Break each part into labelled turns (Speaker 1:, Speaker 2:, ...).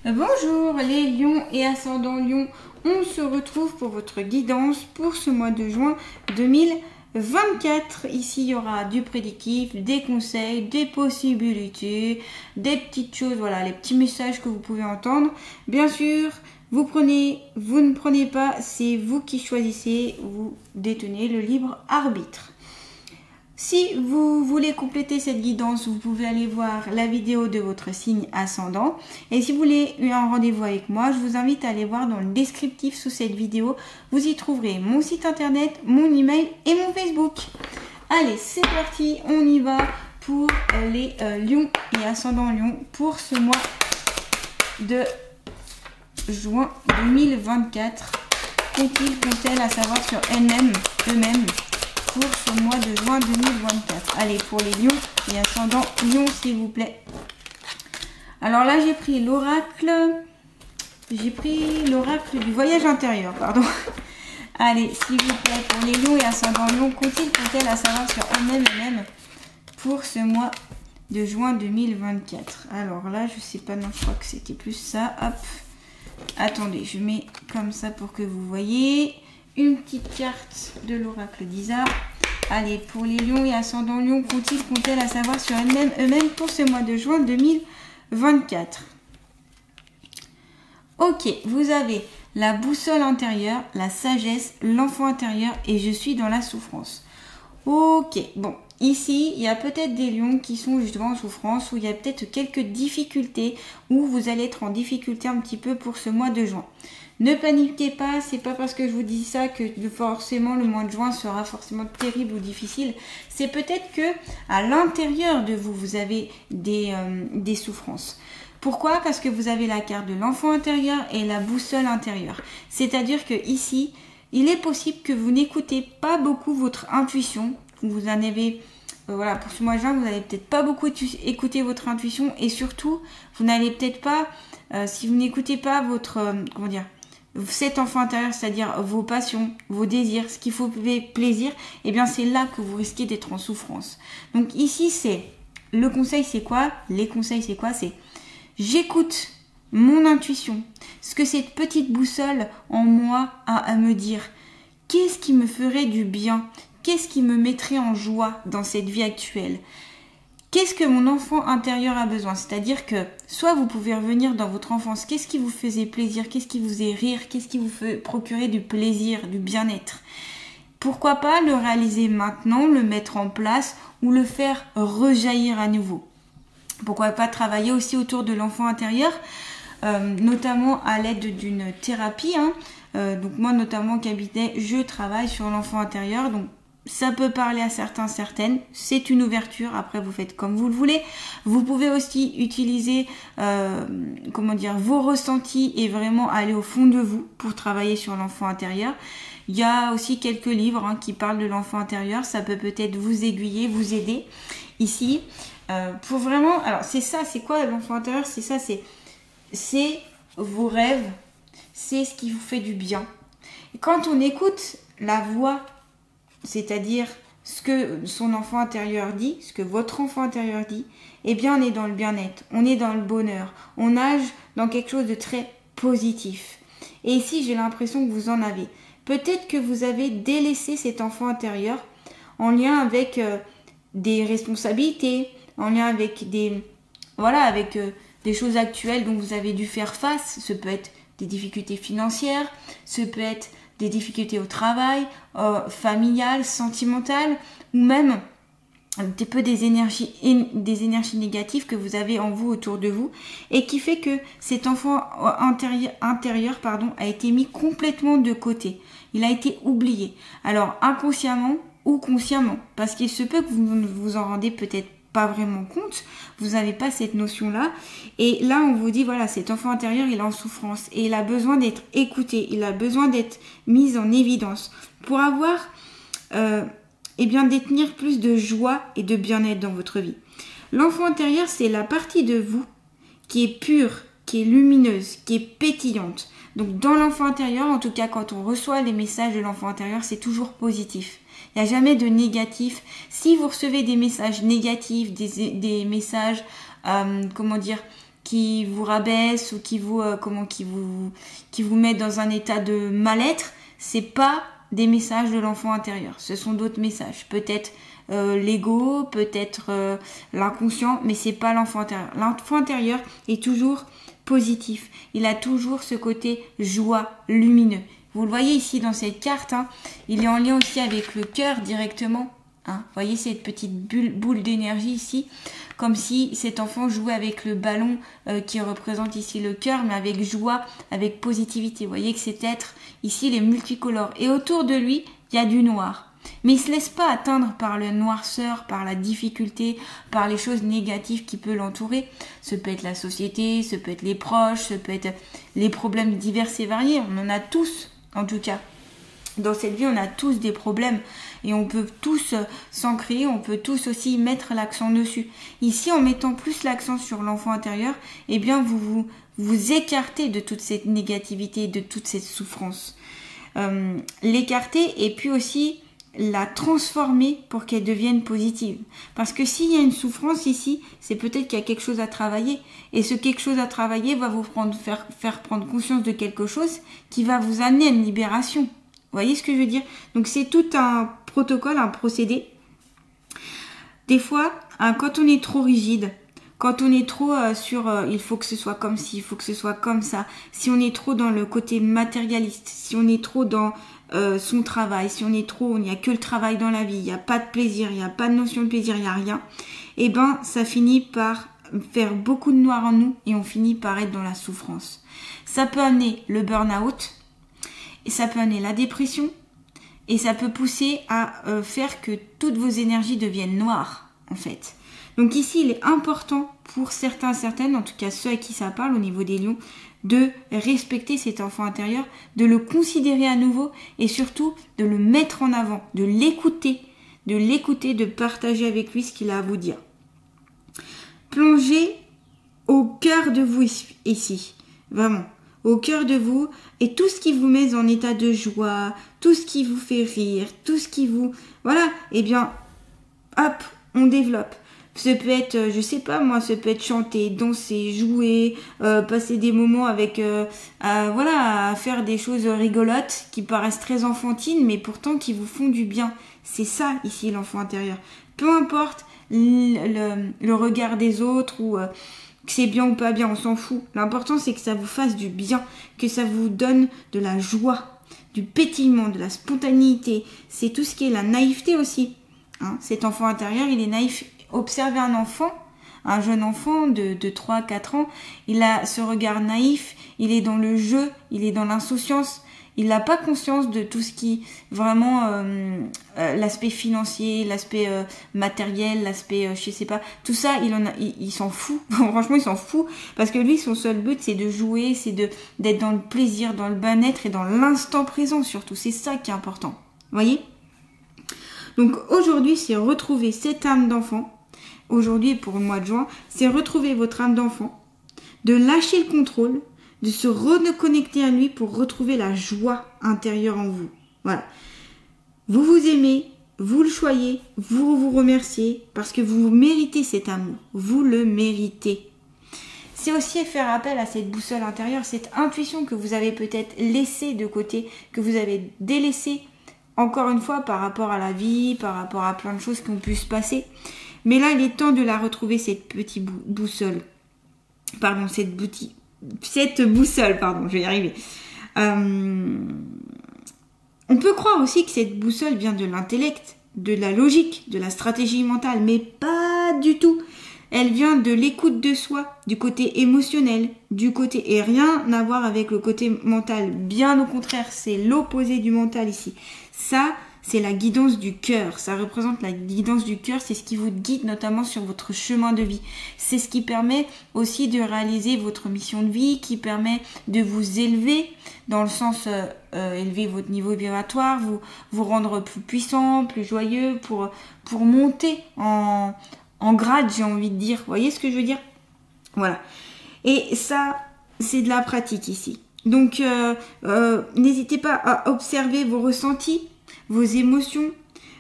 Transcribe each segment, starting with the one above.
Speaker 1: Bonjour les lions et ascendants lions, on se retrouve pour votre guidance pour ce mois de juin 2024. Ici il y aura du prédictif, des conseils, des possibilités, des petites choses, voilà les petits messages que vous pouvez entendre. Bien sûr, vous prenez, vous ne prenez pas, c'est vous qui choisissez, vous détenez le libre arbitre. Si vous voulez compléter cette guidance, vous pouvez aller voir la vidéo de votre signe ascendant. Et si vous voulez un rendez-vous avec moi, je vous invite à aller voir dans le descriptif sous cette vidéo. Vous y trouverez mon site internet, mon email et mon Facebook. Allez, c'est parti, on y va pour les lions et ascendants lions pour ce mois de juin 2024. Qu'ont-elles à savoir sur eux-mêmes pour ce mois de juin 2024. Allez, pour les lions et ascendants lions, s'il vous plaît. Alors là, j'ai pris l'oracle. Du voyage intérieur, pardon. Allez, s'il vous plaît, pour les lions et ascendants lions, qu'ont-elles à savoir sur eux-mêmes pour ce mois de juin 2024. Alors là, je sais pas, non, je crois que c'était plus ça. Hop. Attendez, je mets comme ça pour que vous voyez. Une petite carte de l'oracle d'Isa. Allez, pour les lions et ascendants lions, qu'ont-elles à savoir sur eux-mêmes pour ce mois de juin 2024. Ok, vous avez la boussole intérieure, la sagesse, l'enfant intérieur et je suis dans la souffrance. Ok, bon, ici, il y a peut-être des lions qui sont justement en souffrance, où il y a peut-être quelques difficultés, où vous allez être en difficulté un petit peu pour ce mois de juin. Ne paniquez pas, c'est pas parce que je vous dis ça que forcément le mois de juin sera forcément terrible ou difficile. C'est peut-être que à l'intérieur de vous, vous avez des souffrances. Pourquoi? Parce que vous avez la carte de l'enfant intérieur et la boussole intérieure. C'est-à-dire que ici, il est possible que vous n'écoutez pas beaucoup votre intuition. Vous en avez, voilà, pour ce mois de juin, vous n'allez peut-être pas beaucoup écouter votre intuition et surtout, vous n'allez peut-être pas, si vous n'écoutez pas votre, cet enfant intérieur, c'est-à-dire vos passions, vos désirs, ce qui vous fait plaisir, eh bien c'est là que vous risquez d'être en souffrance. Donc ici, c'est le conseil, c'est quoi? Les conseils, c'est quoi? C'est j'écoute mon intuition, ce que cette petite boussole en moi a à me dire. Qu'est-ce qui me ferait du bien? Qu'est-ce qui me mettrait en joie dans cette vie actuelle? Qu'est-ce que mon enfant intérieur a besoin? C'est-à-dire que soit vous pouvez revenir dans votre enfance, qu'est-ce qui vous faisait plaisir? Qu'est-ce qui vous faisait rire? Qu'est-ce qui vous fait procurer du plaisir, du bien-être? Pourquoi pas le réaliser maintenant, le mettre en place ou le faire rejaillir à nouveau? Pourquoi pas travailler aussi autour de l'enfant intérieur, notamment à l'aide d'une thérapie. Donc moi notamment au cabinet, je travaille sur l'enfant intérieur. Donc ça peut parler à certaines. C'est une ouverture. Après, vous faites comme vous le voulez. Vous pouvez aussi utiliser, vos ressentis et vraiment aller au fond de vous pour travailler sur l'enfant intérieur. Il y a aussi quelques livres qui parlent de l'enfant intérieur. Ça peut peut-être vous aiguiller, vous aider. Ici, pour vraiment... Alors, c'est ça. C'est quoi l'enfant intérieur? C'est ça. C'est vos rêves. C'est ce qui vous fait du bien. Et quand on écoute la voix, c'est-à-dire ce que son enfant intérieur dit, ce que votre enfant intérieur dit, eh bien on est dans le bien-être, on est dans le bonheur, on nage dans quelque chose de très positif. Et ici, j'ai l'impression que vous en avez. Peut-être que vous avez délaissé cet enfant intérieur en lien avec des responsabilités, en lien avec des choses actuelles dont vous avez dû faire face. Ce peut être des difficultés financières, ce peut être des difficultés au travail, familiales, sentimentales, ou même un petit peu des énergies négatives que vous avez en vous, autour de vous, et qui fait que cet enfant intérieur a été mis complètement de côté. Il a été oublié. Alors inconsciemment ou consciemment, parce qu'il se peut que vous ne vous en rendez peut-être pas vraiment compte, vous n'avez pas cette notion-là. Et là, on vous dit, voilà, cet enfant intérieur, il est en souffrance et il a besoin d'être écouté, il a besoin d'être mis en évidence pour avoir, détenir plus de joie et de bien-être dans votre vie. L'enfant intérieur, c'est la partie de vous qui est pure, qui est lumineuse, qui est pétillante. Donc, dans l'enfant intérieur, en tout cas, quand on reçoit les messages de l'enfant intérieur, c'est toujours positif. Il n'y a jamais de négatif. Si vous recevez des messages négatifs, des messages, qui vous rabaisse ou qui vous qui vous met dans un état de mal-être, c'est pas des messages de l'enfant intérieur. Ce sont d'autres messages. Peut-être l'ego, peut-être l'inconscient, mais c'est pas l'enfant intérieur. L'enfant intérieur est toujours positif. Il a toujours ce côté joie, lumineux. Vous le voyez ici dans cette carte, hein, il est en lien aussi avec le cœur directement. Hein. Vous voyez cette petite boule d'énergie ici, comme si cet enfant jouait avec le ballon qui représente ici le cœur, mais avec joie, avec positivité. Vous voyez que cet être ici, il est multicolore. Et autour de lui, il y a du noir. Mais il ne se laisse pas atteindre par le noirceur, par la difficulté, par les choses négatives qui peuvent l'entourer. Ce peut être la société, ce peut être les proches, ce peut être les problèmes divers et variés. On en a tous, en tout cas. Dans cette vie, on a tous des problèmes et on peut tous s'en créer, on peut tous aussi mettre l'accent dessus. Ici, en mettant plus l'accent sur l'enfant intérieur, eh bien, vous écartez de toute cette négativité, de toute cette souffrance. L'écarter et puis aussi la transformer pour qu'elle devienne positive. Parce que s'il y a une souffrance ici, c'est peut-être qu'il y a quelque chose à travailler. Et ce quelque chose à travailler va vous faire prendre conscience de quelque chose qui va vous amener à une libération. Vous voyez ce que je veux dire? Donc c'est tout un protocole, un procédé. Des fois, quand on est trop rigide, quand on est trop il faut que ce soit comme ci, il faut que ce soit comme ça, si on est trop dans le côté matérialiste, si on est trop dans son travail, si on est trop, il n'y a que le travail dans la vie, il n'y a pas de plaisir, il n'y a pas de notion de plaisir, il n'y a rien, et ben ça finit par faire beaucoup de noir en nous et on finit par être dans la souffrance. Ça peut amener le burn-out, et ça peut amener la dépression, et ça peut pousser à faire que toutes vos énergies deviennent noires, en fait. Donc ici, il est important pour certaines, en tout cas ceux à qui ça parle au niveau des lions, de respecter cet enfant intérieur, de le considérer à nouveau et surtout de le mettre en avant, de l'écouter, de partager avec lui ce qu'il a à vous dire. Plongez au cœur de vous ici, vraiment, au cœur de vous et tout ce qui vous met en état de joie, tout ce qui vous fait rire, tout ce qui vous... Voilà, eh bien, hop, on développe. Ça peut être, je sais pas moi, ça peut être chanter, danser, jouer, passer des moments avec, à faire des choses rigolotes qui paraissent très enfantines, mais pourtant qui vous font du bien. C'est ça ici l'enfant intérieur. Peu importe le regard des autres ou que c'est bien ou pas bien, on s'en fout. L'important c'est que ça vous fasse du bien, que ça vous donne de la joie, du pétillement, de la spontanéité. C'est tout ce qui est la naïveté aussi. Hein, cet enfant intérieur, il est naïf. Observez un enfant, un jeune enfant de 3-4 ans, il a ce regard naïf, il est dans le jeu, il est dans l'insouciance, il n'a pas conscience de tout ce qui, vraiment, l'aspect financier, l'aspect matériel, l'aspect, je sais pas, tout ça, il s'en fout, franchement il s'en fout, parce que lui, son seul but, c'est de jouer, c'est d'être dans le plaisir, dans le bien-être et dans l'instant présent surtout, c'est ça qui est important, vous voyez? Donc aujourd'hui, c'est retrouver cette âme d'enfant. Aujourd'hui, pour le mois de juin, c'est retrouver votre âme d'enfant, de lâcher le contrôle, de se reconnecter à lui pour retrouver la joie intérieure en vous. Voilà. Vous vous aimez, vous le choyez, vous vous remerciez parce que vous méritez cet amour. Vous le méritez. C'est aussi faire appel à cette boussole intérieure, cette intuition que vous avez peut-être laissée de côté, que vous avez délaissée, encore une fois, par rapport à la vie, par rapport à plein de choses qui ont pu se passer. Mais là, il est temps de la retrouver, cette petite boussole. Pardon, cette boussole, pardon, je vais y arriver. On peut croire aussi que cette boussole vient de l'intellect, de la logique, de la stratégie mentale, mais pas du tout. Elle vient de l'écoute de soi, du côté émotionnel, et rien à voir avec le côté mental. Bien au contraire, c'est l'opposé du mental ici. Ça, c'est la guidance du cœur. Ça représente la guidance du cœur. C'est ce qui vous guide notamment sur votre chemin de vie. C'est ce qui permet aussi de réaliser votre mission de vie, qui permet de vous élever dans le sens élever votre niveau vibratoire, vous rendre plus puissant, plus joyeux pour monter en grade, j'ai envie de dire. Vous voyez ce que je veux dire? Voilà. Et ça, c'est de la pratique ici. Donc, n'hésitez pas à observer vos ressentis, vos émotions,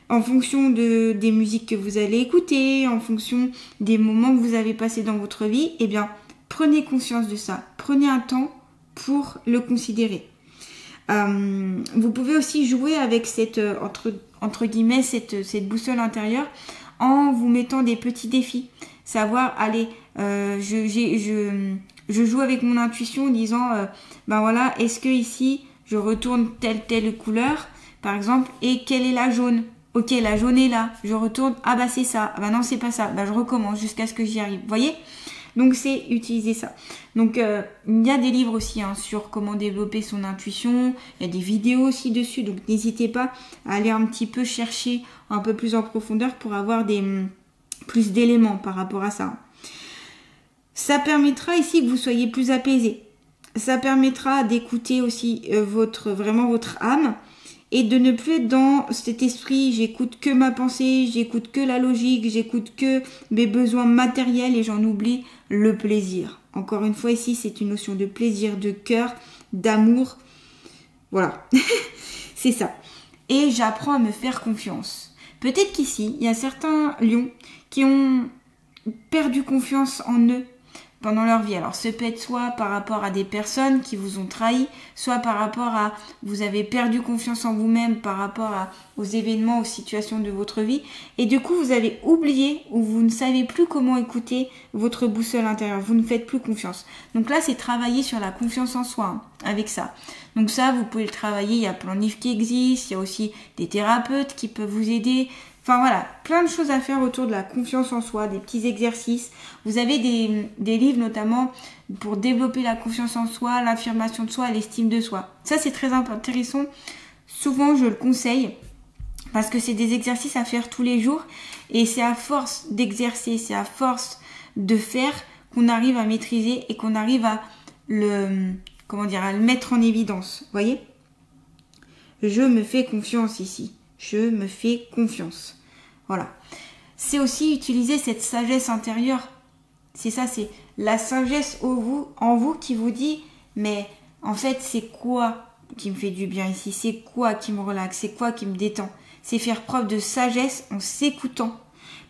Speaker 1: en fonction des musiques que vous allez écouter, en fonction des moments que vous avez passés dans votre vie. Eh bien, prenez conscience de ça. Prenez un temps pour le considérer. Vous pouvez aussi jouer avec cette, entre guillemets, cette boussole intérieure en vous mettant des petits défis. Savoir, allez, je joue avec mon intuition en disant, ben voilà, est-ce que ici, je retourne telle couleur, par exemple, et quelle est la jaune? Ok, la jaune est là, je retourne, ah bah c'est ça, ah bah non c'est pas ça, bah je recommence jusqu'à ce que j'y arrive, vous voyez? Donc c'est utiliser ça. Donc il y a des livres aussi sur comment développer son intuition, il y a des vidéos aussi dessus, donc n'hésitez pas à aller un petit peu chercher un peu plus en profondeur pour avoir plus d'éléments par rapport à ça. Ça permettra ici que vous soyez plus apaisé. Ça permettra d'écouter aussi vraiment votre âme et de ne plus être dans cet esprit, j'écoute que ma pensée, j'écoute que la logique, j'écoute que mes besoins matériels et j'en oublie le plaisir. Encore une fois ici, c'est une notion de plaisir, de cœur, d'amour. Voilà, c'est ça. Et j'apprends à me faire confiance. Peut-être qu'ici, il y a certains lions qui ont perdu confiance en eux pendant leur vie. Alors, ce peut être soit par rapport à des personnes qui vous ont trahi, soit par rapport à vous avez perdu confiance en vous-même par rapport aux événements, aux situations de votre vie. Et du coup, vous avez oublié ou vous ne savez plus comment écouter votre boussole intérieure. Vous ne faites plus confiance. Donc là, c'est travailler sur la confiance en soi avec ça. Donc ça, vous pouvez le travailler. Il y a plein de livres qui existent. Il y a aussi des thérapeutes qui peuvent vous aider. Enfin voilà, plein de choses à faire autour de la confiance en soi, des petits exercices. Vous avez des livres notamment pour développer la confiance en soi, l'affirmation de soi, l'estime de soi. Ça c'est très intéressant. Souvent je le conseille parce que c'est des exercices à faire tous les jours et c'est à force d'exercer, c'est à force de faire qu'on arrive à maîtriser et qu'on arrive à le mettre en évidence. Vous voyez ? Je me fais confiance ici. Je me fais confiance. Voilà. C'est aussi utiliser cette sagesse intérieure. C'est ça, c'est la sagesse en vous qui vous dit, mais en fait, c'est quoi qui me fait du bien ici? C'est quoi qui me relaxe? C'est quoi qui me détend? C'est faire preuve de sagesse en s'écoutant.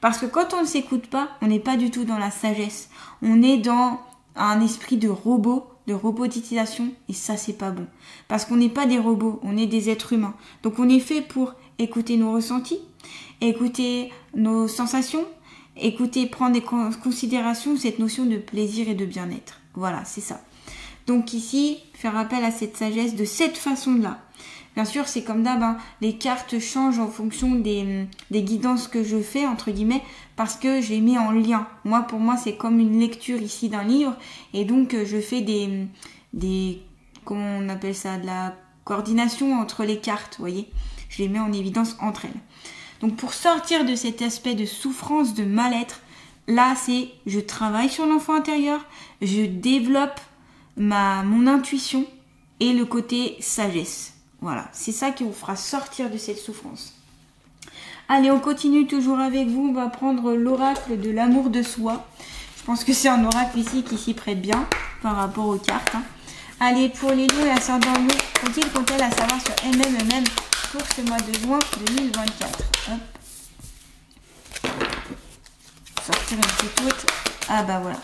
Speaker 1: Parce que quand on ne s'écoute pas, on n'est pas du tout dans la sagesse. On est dans un esprit de robot, de robotisation, et ça, c'est pas bon. Parce qu'on n'est pas des robots, on est des êtres humains. Donc, on est fait pour écouter nos ressentis, écouter nos sensations, écouter, prendre en considération cette notion de plaisir et de bien-être. Voilà, c'est ça. Donc ici, faire appel à cette sagesse de cette façon-là. Bien sûr, c'est comme d'hab, les cartes changent en fonction des guidances que je fais, entre guillemets, parce que je les mets en lien. Moi, pour moi, c'est comme une lecture ici d'un livre, et donc je fais comment on appelle ça, de la coordination entre les cartes, vous voyez. Je les mets en évidence entre elles. Donc pour sortir de cet aspect de souffrance, de mal-être, là c'est je travaille sur l'enfant intérieur, je développe mon intuition et le côté sagesse. Voilà, c'est ça qui vous fera sortir de cette souffrance. Allez, on continue toujours avec vous. On va prendre l'oracle de l'amour de soi. Je pense que c'est un oracle ici qui s'y prête bien par rapport aux cartes. Allez, pour les lions et ascendants lions, qu'ont-elles à savoir sur elles-mêmes pour ce mois de juin 2024. Hop. Sortir une petite autre. Ah bah voilà.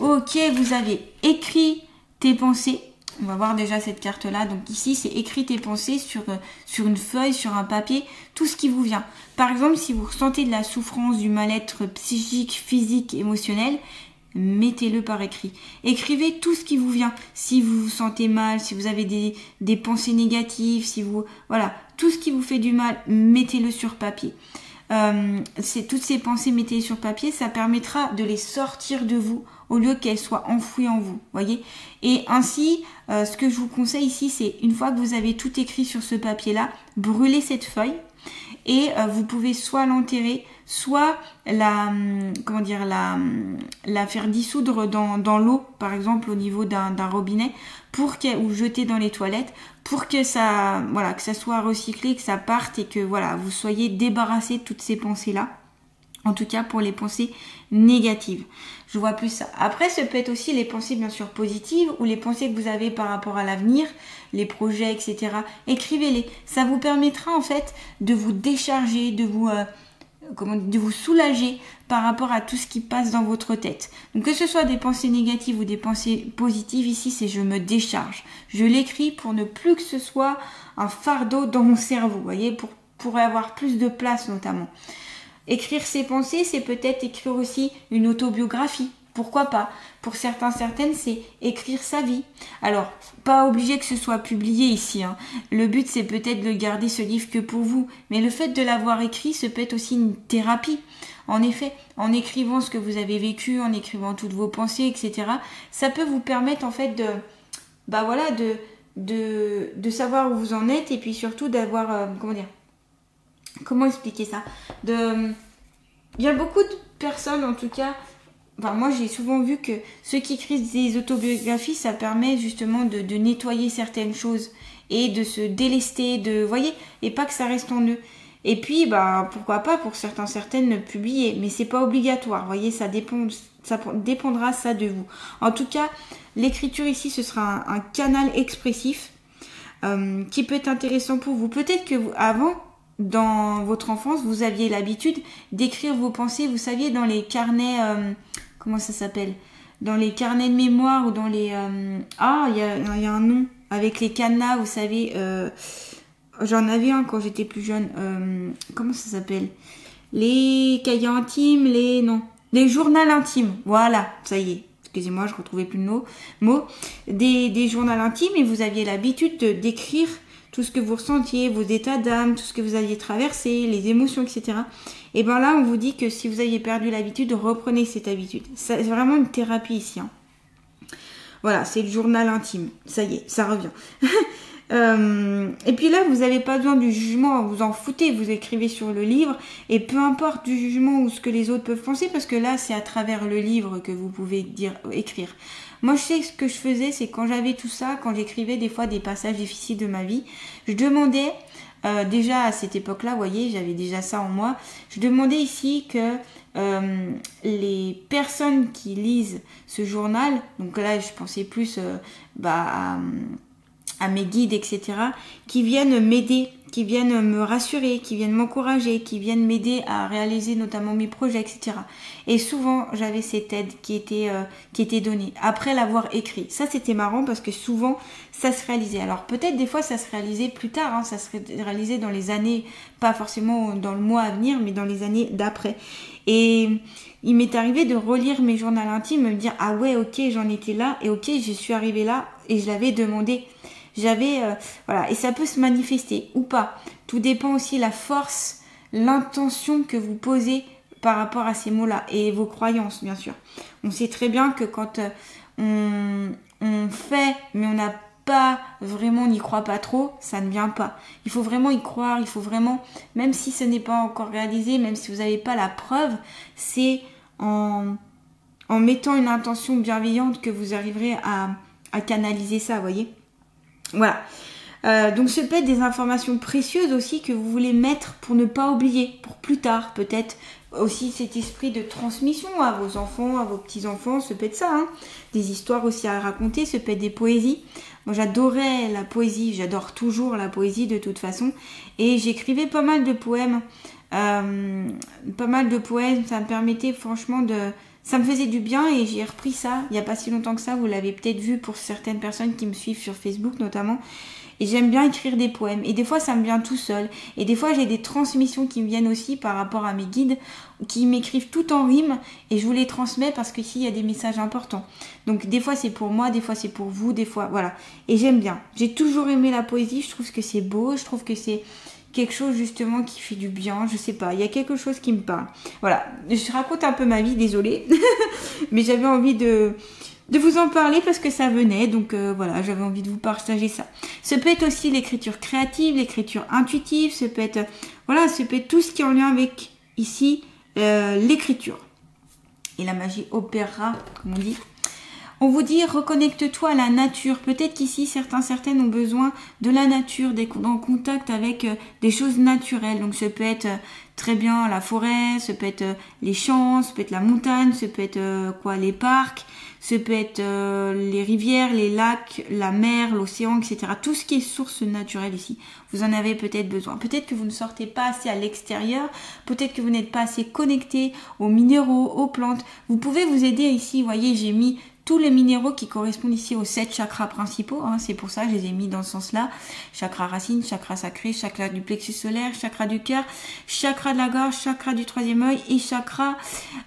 Speaker 1: Ok, vous avez écrit tes pensées. On va voir déjà cette carte-là. Donc ici, c'est écrit tes pensées sur une feuille, sur un papier, tout ce qui vous vient. Par exemple, si vous ressentez de la souffrance, du mal-être psychique, physique, émotionnel, mettez-le par écrit. Écrivez tout ce qui vous vient. Si vous vous sentez mal, si vous avez des pensées négatives, voilà, tout ce qui vous fait du mal, mettez-le sur papier. Toutes ces pensées, mettez-les sur papier, ça permettra de les sortir de vous au lieu qu'elles soient enfouies en vous, voyez. Et ainsi, ce que je vous conseille ici, c'est une fois que vous avez tout écrit sur ce papier-là, brûlez cette feuille et vous pouvez soit l'enterrer, soit la faire dissoudre dans l'eau, par exemple au niveau d'un robinet, ou jeter dans les toilettes, pour que ça soit recyclé, que ça parte et que vous soyez débarrassé de toutes ces pensées-là. En tout cas pour les pensées négatives. Je vois plus ça. Après, ça peut être aussi les pensées bien sûr positives ou les pensées que vous avez par rapport à l'avenir, les projets, etc. Écrivez-les. Ça vous permettra en fait de vous décharger, de vous de vous soulager par rapport à tout ce qui passe dans votre tête. Donc que ce soit des pensées négatives ou des pensées positives, ici c'est je me décharge. Je l'écris pour ne plus que ce soit un fardeau dans mon cerveau, vous voyez, pour avoir plus de place notamment. Écrire ses pensées, c'est peut-être écrire aussi une autobiographie. Pourquoi pas? Pour certaines, c'est écrire sa vie. Alors, pas obligé que ce soit publié ici, hein. Le but, c'est peut-être de garder ce livre que pour vous. Mais le fait de l'avoir écrit, ça peut être aussi une thérapie. En effet, en écrivant ce que vous avez vécu, en écrivant toutes vos pensées, etc., ça peut vous permettre, en fait, de savoir où vous en êtes et puis surtout d'avoir, comment expliquer ça? Il y a beaucoup de personnes, en tout cas, moi j'ai souvent vu que ceux qui écrivent des autobiographies, ça permet justement de nettoyer certaines choses et de se délester, voyez, et pas que ça reste en eux. Et puis, pourquoi pas pour certaines le publier, mais c'est pas obligatoire, voyez, ça dépendra ça de vous. En tout cas, l'écriture ici, ce sera un canal expressif qui peut être intéressant pour vous. Peut-être que avant, dans votre enfance, vous aviez l'habitude d'écrire vos pensées, vous saviez, dans les carnets, comment ça s'appelle? Dans les carnets de mémoire ou dans les... il y a un nom. Avec les cadenas, vous savez, j'en avais un quand j'étais plus jeune. Comment ça s'appelle? Les cahiers intimes, les journaux intimes. Voilà, ça y est. Excusez-moi, je retrouvais plus le mot. Des journaux intimes et vous aviez l'habitude d'écrire tout ce que vous ressentiez, vos états d'âme, tout ce que vous aviez traversé, les émotions, etc. Et bien là, on vous dit que si vous aviez perdu l'habitude, reprenez cette habitude. C'est vraiment une thérapie ici, hein. Voilà, c'est le journal intime. Ça y est, ça revient. Et puis là, vous n'avez pas besoin du jugement, vous en foutez, vous écrivez sur le livre, et peu importe du jugement ou ce que les autres peuvent penser, parce que là, c'est à travers le livre que vous pouvez écrire. Moi, je sais ce que je faisais, c'est quand j'avais tout ça, quand j'écrivais des fois des passages difficiles de ma vie, je demandais, déjà à cette époque-là, vous voyez, j'avais déjà ça en moi, je demandais ici que les personnes qui lisent ce journal, donc là, je pensais plus à mes guides, etc., qui viennent m'aider, qui viennent me rassurer, qui viennent m'encourager, qui viennent m'aider à réaliser notamment mes projets, etc. Et souvent, j'avais cette aide qui était donnée après l'avoir écrit. Ça, c'était marrant parce que souvent, ça se réalisait. Alors peut-être des fois, ça se réalisait plus tard, hein, ça se réalisait dans les années, pas forcément dans le mois à venir, mais dans les années d'après. Et il m'est arrivé de relire mes journaux intimes, me dire « Ah ouais, ok, j'en étais là, et ok, je suis arrivée là, et je l'avais demandé. » Voilà, et ça peut se manifester ou pas. Tout dépend aussi la force, l'intention que vous posez par rapport à ces mots-là et vos croyances, bien sûr. On sait très bien que quand on fait, mais on n'a pas vraiment, on n'y croit pas trop, ça ne vient pas. Il faut vraiment y croire, il faut vraiment, même si ce n'est pas encore réalisé, même si vous n'avez pas la preuve, c'est en mettant une intention bienveillante que vous arriverez à canaliser ça, vous voyez. Voilà. Donc ce peut être des informations précieuses aussi que vous voulez mettre pour ne pas oublier, pour plus tard peut-être. Aussi cet esprit de transmission à vos enfants, à vos petits-enfants, ça peut être ça, hein. Des histoires aussi à raconter, ça peut être des poésies. Moi j'adorais la poésie, j'adore toujours la poésie de toute façon. Et j'écrivais pas mal de poèmes. Ça me permettait franchement ça me faisait du bien et j'ai repris ça il n'y a pas si longtemps que ça. Vous l'avez peut-être vu pour certaines personnes qui me suivent sur Facebook notamment. Et j'aime bien écrire des poèmes. Et des fois, ça me vient tout seul. Et des fois, j'ai des transmissions qui me viennent aussi par rapport à mes guides qui m'écrivent tout en rime. Et je vous les transmets parce qu'ici, il y a des messages importants. Donc, des fois, c'est pour moi, des fois, c'est pour vous, des fois, voilà. Et j'aime bien. J'ai toujours aimé la poésie. Je trouve que c'est beau. Je trouve que c'est quelque chose, justement, qui fait du bien. Je sais pas. Il y a quelque chose qui me parle. Voilà. Je raconte un peu ma vie, désolée. Mais j'avais envie de vous en parler parce que ça venait, donc voilà, j'avais envie de vous partager ça. Ça peut être aussi l'écriture créative, l'écriture intuitive, ça peut être tout ce qui est en lien avec ici l'écriture et la magie opéra, comme on dit. On vous dit reconnecte-toi à la nature. Peut-être qu'ici, certaines ont besoin de la nature, d'être en contact avec des choses naturelles. Donc ça peut être très bien la forêt, ça peut être les champs, ça peut être la montagne, ça peut être les parcs, ça peut être les rivières, les lacs, la mer, l'océan, etc. Tout ce qui est source naturelle ici, vous en avez peut-être besoin. Peut-être que vous ne sortez pas assez à l'extérieur, peut-être que vous n'êtes pas assez connecté aux minéraux, aux plantes. Vous pouvez vous aider ici, vous voyez, j'ai mis tous les minéraux qui correspondent ici aux 7 chakras principaux, hein, c'est pour ça que je les ai mis dans ce sens-là. Chakra racine, chakra sacré, chakra du plexus solaire, chakra du cœur, chakra de la gorge, chakra du troisième œil et chakra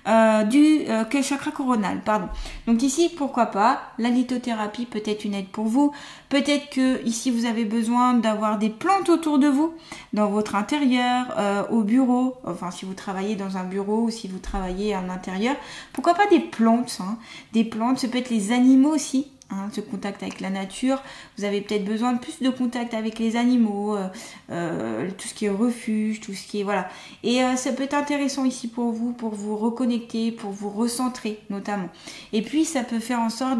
Speaker 1: chakra coronal, pardon. Donc ici, pourquoi pas, la lithothérapie peut être une aide pour vous. Peut-être que ici vous avez besoin d'avoir des plantes autour de vous, dans votre intérieur, au bureau, enfin si vous travaillez dans un bureau ou si vous travaillez en intérieur. Pourquoi pas des plantes, hein, des plantes, ça peut être les animaux aussi. Hein, ce contact avec la nature, vous avez peut-être besoin de plus de contact avec les animaux, tout ce qui est refuge, tout ce qui est voilà. Et ça peut être intéressant ici pour vous reconnecter, pour vous recentrer notamment. Et puis ça peut faire en sorte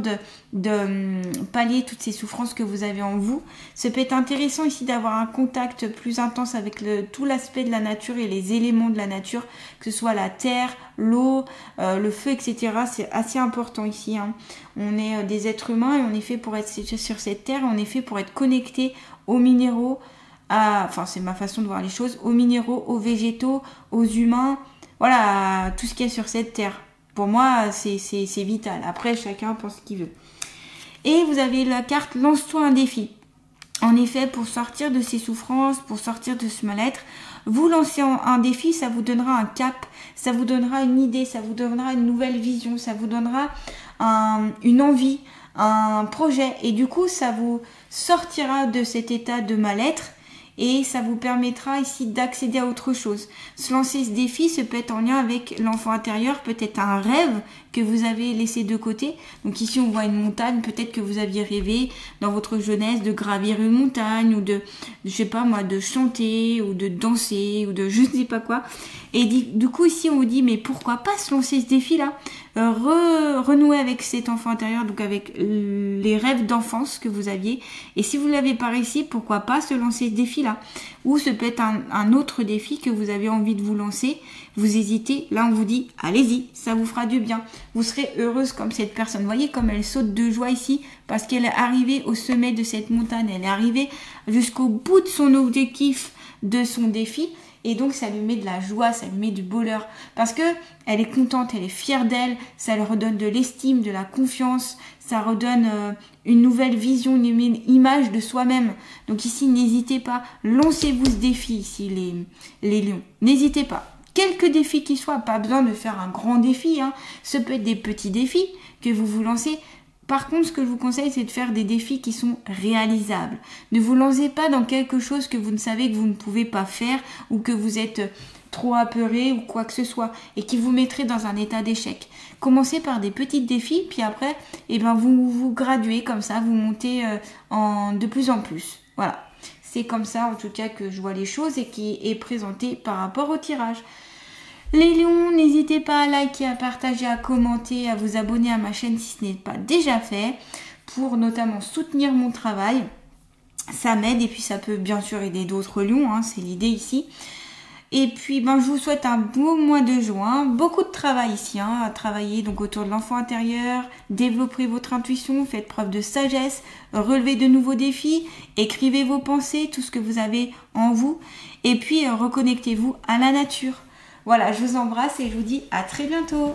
Speaker 1: de pallier toutes ces souffrances que vous avez en vous. Ça peut être intéressant ici d'avoir un contact plus intense avec tout l'aspect de la nature et les éléments de la nature, que ce soit la terre, l'eau, le feu, etc. C'est assez important ici. Hein. On est des êtres humains et on est fait pour être sur cette terre, on est fait pour être connecté aux minéraux, enfin c'est ma façon de voir les choses, aux minéraux, aux végétaux, aux humains, voilà, tout ce qu'il y a sur cette terre. Pour moi, c'est vital. Après, chacun pense ce qu'il veut. Et vous avez la carte Lance-toi un défi. En effet, pour sortir de ces souffrances, pour sortir de ce mal-être, vous lancez un défi, ça vous donnera un cap, ça vous donnera une idée, ça vous donnera une nouvelle vision, ça vous donnera une envie, un projet. Et du coup, ça vous sortira de cet état de mal-être et ça vous permettra ici d'accéder à autre chose. Se lancer ce défi, ça peut être en lien avec l'enfant intérieur, peut-être un rêve que vous avez laissé de côté. Donc ici, on voit une montagne, peut-être que vous aviez rêvé dans votre jeunesse de gravir une montagne ou de, je sais pas moi, de chanter ou de danser ou de je ne sais pas quoi. Et du coup, ici, on vous dit, mais pourquoi pas se lancer ce défi-là, renouer avec cet enfant intérieur, donc avec les rêves d'enfance que vous aviez. Et si vous ne l'avez pas réussi, pourquoi pas se lancer ce défi-là. Ou ce peut être un autre défi que vous avez envie de vous lancer. Vous hésitez, là on vous dit, allez-y, ça vous fera du bien. Vous serez heureuse comme cette personne. Vous voyez comme elle saute de joie ici, parce qu'elle est arrivée au sommet de cette montagne. Elle est arrivée jusqu'au bout de son objectif, de son défi. Et donc, ça lui met de la joie, ça lui met du bonheur. Parce que elle est contente, elle est fière d'elle. Ça lui redonne de l'estime, de la confiance. Ça redonne une nouvelle vision, une image de soi-même. Donc ici, n'hésitez pas. Lancez-vous ce défi ici, les lions. N'hésitez pas. Quelques défis qu'ils soient, pas besoin de faire un grand défi. Hein. Ça peut être des petits défis que vous lancez. Par contre, ce que je vous conseille, c'est de faire des défis qui sont réalisables. Ne vous lancez pas dans quelque chose que vous ne savez que vous ne pouvez pas faire ou que vous êtes trop apeuré ou quoi que ce soit et qui vous mettrait dans un état d'échec. Commencez par des petits défis, puis après, vous graduez comme ça, vous montez de plus en plus. Voilà. C'est comme ça, en tout cas, que je vois les choses et qui est présenté par rapport au tirage. Les lions, n'hésitez pas à liker, à partager, à commenter, à vous abonner à ma chaîne si ce n'est pas déjà fait, pour notamment soutenir mon travail. Ça m'aide et puis ça peut bien sûr aider d'autres lions, hein, c'est l'idée ici. Et puis je vous souhaite un beau mois de juin, beaucoup de travail ici, hein, à travailler donc autour de l'enfant intérieur, développer votre intuition, faites preuve de sagesse, relevez de nouveaux défis, écrivez vos pensées, tout ce que vous avez en vous, et puis reconnectez-vous à la nature. Voilà, je vous embrasse et je vous dis à très bientôt.